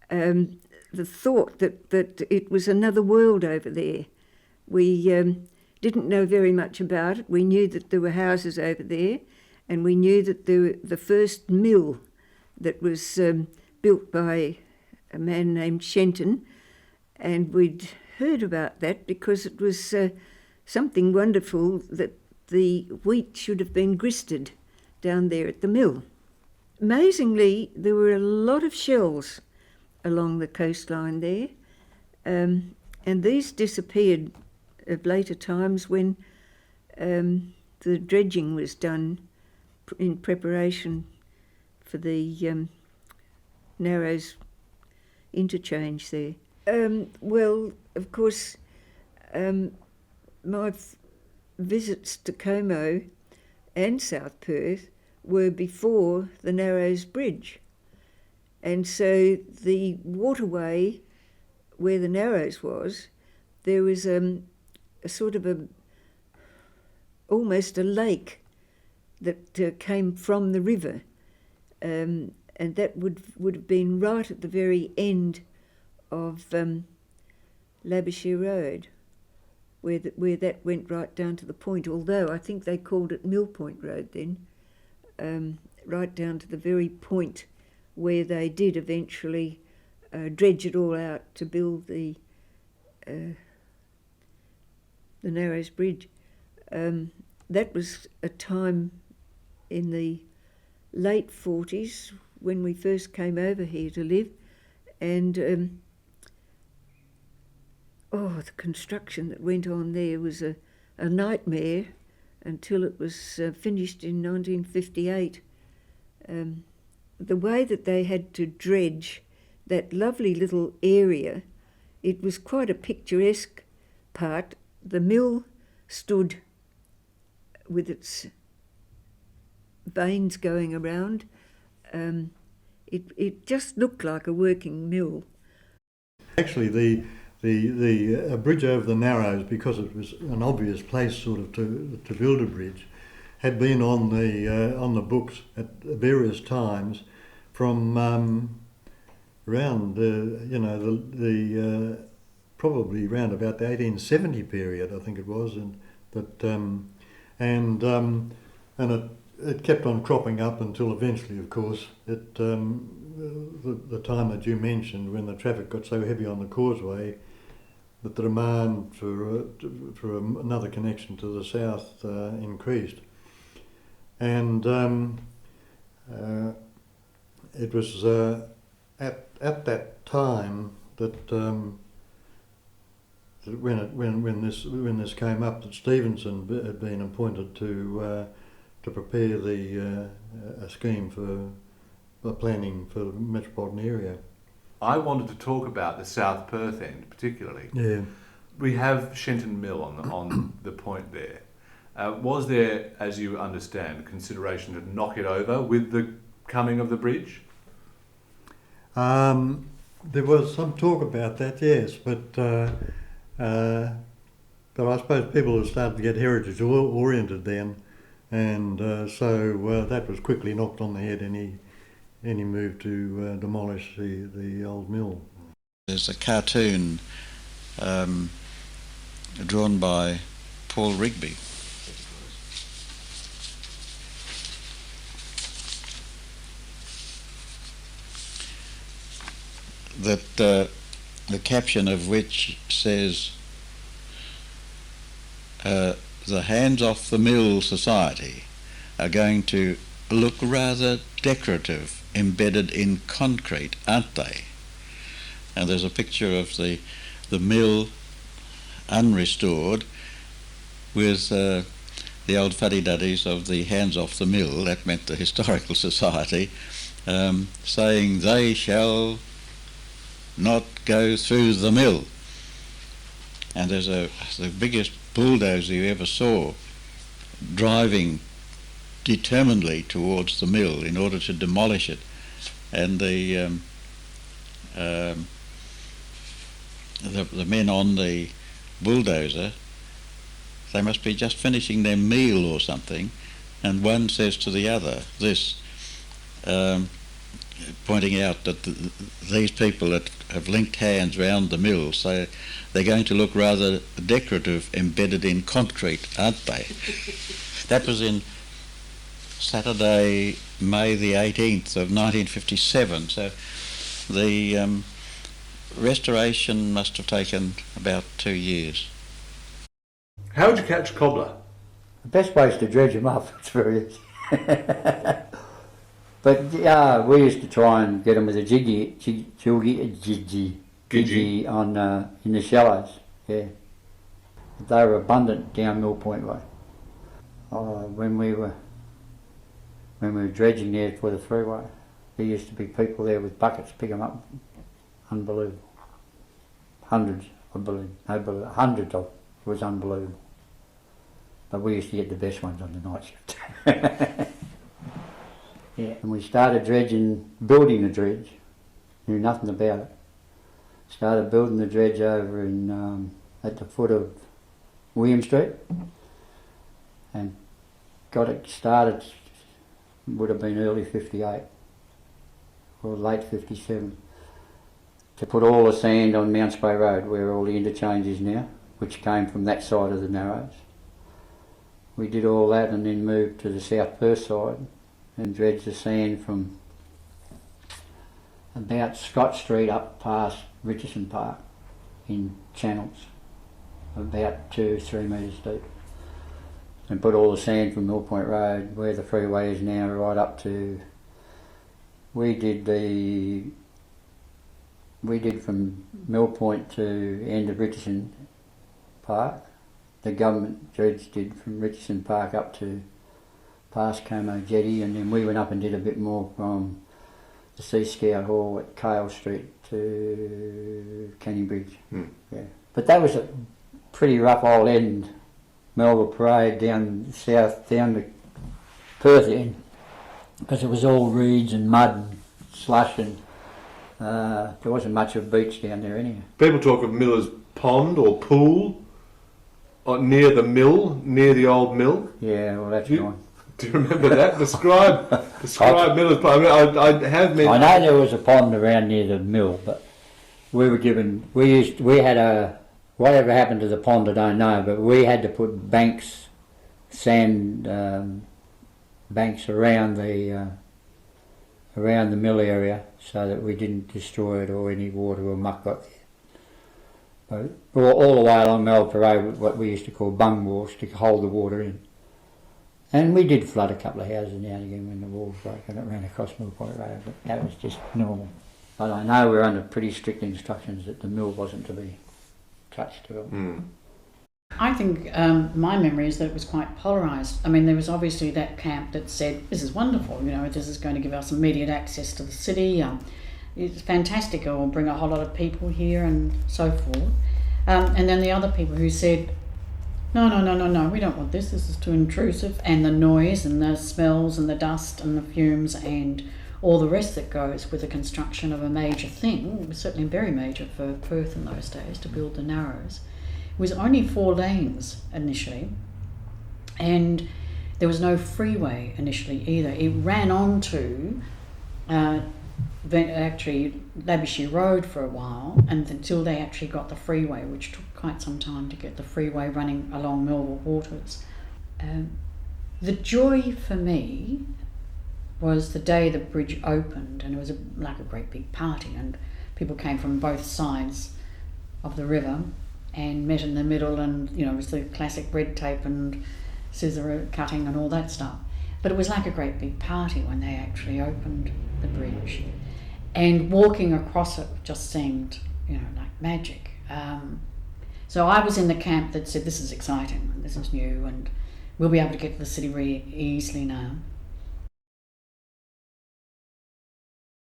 the thought that it was another world over there. We didn't know very much about it. We knew that there were houses over there, and we knew that the first mill that was built by a man named Shenton, and we'd heard about that because it was something wonderful that the wheat should have been gristed down there at the mill. Amazingly, there were a lot of shells along the coastline there, and these disappeared at later times when the dredging was done in preparation for the Narrows interchange there. Well, of course, my visits to Como and South Perth were before the Narrows Bridge. And so the waterway where the Narrows was, there was a sort of almost a lake that came from the river. And that would have been right at the very end of Labouchere Road, where that went right down to the point, although I think they called it Mill Point Road then, right down to the very point where they did eventually dredge it all out to build the Narrows Bridge. That was a time in the late 40s when we first came over here to live, and the construction that went on there was a nightmare until it was finished in 1958. The way that they had to dredge that lovely little area, it was quite a picturesque part. The mill stood with its veins going around. It just looked like a working mill. Actually, the bridge over the Narrows, because it was an obvious place sort of to build a bridge, had been on the books at various times from around probably around about the 1870 period, I think it was, and it kept on cropping up until eventually, of course, the time that you mentioned, when the traffic got so heavy on the causeway that the demand for another connection to the south increased. And it was at that time that when this came up, that Stevenson had been appointed to prepare a scheme for planning for the metropolitan area. I wanted to talk about the South Perth end particularly. Yeah. We have Shenton Mill on the point there. Was there, as you understand, consideration to knock it over with the coming of the bridge? There was some talk about that, yes, but I suppose people had started to get heritage oriented then, and so that was quickly knocked on the head. Any move to demolish the old mill. There's a cartoon drawn by Paul Rigby. That the caption of which says, the Hands Off the Mill Society are going to look rather decorative, embedded in concrete, aren't they? And there's a picture of the mill unrestored with the old fuddy-duddies of the Hands Off the Mill, that meant the Historical Society, saying they shall not go through the mill. And there's the biggest bulldozer you ever saw driving determinedly towards the mill in order to demolish it, and the men on the bulldozer, they must be just finishing their meal or something, and one says to the other, pointing out that these people that have linked hands round the mill, so they're going to look rather decorative, embedded in concrete, aren't they? That was in Saturday, May the 18th of 1957, so the restoration must have taken about 2 years. How would you catch cobbler? The best way is to dredge them up. It's very easy. But we used to try and get them with a jiggy on in the shallows. Yeah, they were abundant down Mill Point Way. When we were dredging there for the freeway, there used to be people there with buckets pick them up. Unbelievable. Hundreds, I believe. Hundreds of. It was unbelievable. But we used to get the best ones on the night shift. Yeah, and we started building the dredge. Knew nothing about it. Started building the dredge over in at the foot of William Street, and got it started. Would have been early '58 or late '57. To put all the sand on Mount Spey Road, where all the interchange is now, which came from that side of the Narrows. We did all that and then moved to the South Perth side and dredged the sand from about Scott Street up past Richardson Park in channels, about 2-3 metres deep. And put all the sand from Mill Point Road, where the freeway is now, right up to... We did from Mill Point to end of Richardson Park. The government dredge did from Richardson Park up to past Como Jetty, and then we went up and did a bit more from the Sea Scout Hall at Cale Street to Canning Bridge. Yeah. But that was a pretty rough old end, Melbourne Parade down south, down to Perth end, because it was all reeds and mud and slush, and there wasn't much of a beach down there anyhow. People talk of Miller's Pond or Pool near the mill, near the old mill. Yeah, well that's gone. Do you remember that? Describe Miller's Pond. I mean, I have met... I know there was a pond around near the mill, but we were given... We had a... Whatever happened to the pond, I don't know, but we had to put banks, sand banks around the mill area so that we didn't destroy it or any water or muck got there. But all the way along Melbourne Parade, what we used to call bung walls to hold the water in. And we did flood a couple of houses now and again when the walls broke and it ran across Mill Point Road, but that was just normal. But I know we're under pretty strict instructions that the mill wasn't to be touched at all. I think my memory is that it was quite polarised. I mean, there was obviously that camp that said, this is wonderful, you know, this is going to give us immediate access to the city, it's fantastic, it will bring a whole lot of people here and so forth. And then the other people who said, no, we don't want this is too intrusive, and the noise and the smells and the dust and the fumes and all the rest that goes with the construction of a major thing. It was certainly very major for Perth in those days to build the Narrows. It was only 4 lanes initially, and there was no freeway initially either. It ran on to actually Labishie Road for a while, and until they actually got the freeway, which took quite some time to get the freeway running along Melbourne Waters. The joy for me was the day the bridge opened, and it was like a great big party, and people came from both sides of the river and met in the middle, and you know, it was the classic red tape and scissor cutting and all that stuff. But it was like a great big party when they actually opened the bridge, and walking across it just seemed, you know, like magic. So I was in the camp that said, this is exciting and this is new and we'll be able to get to the city really easily now.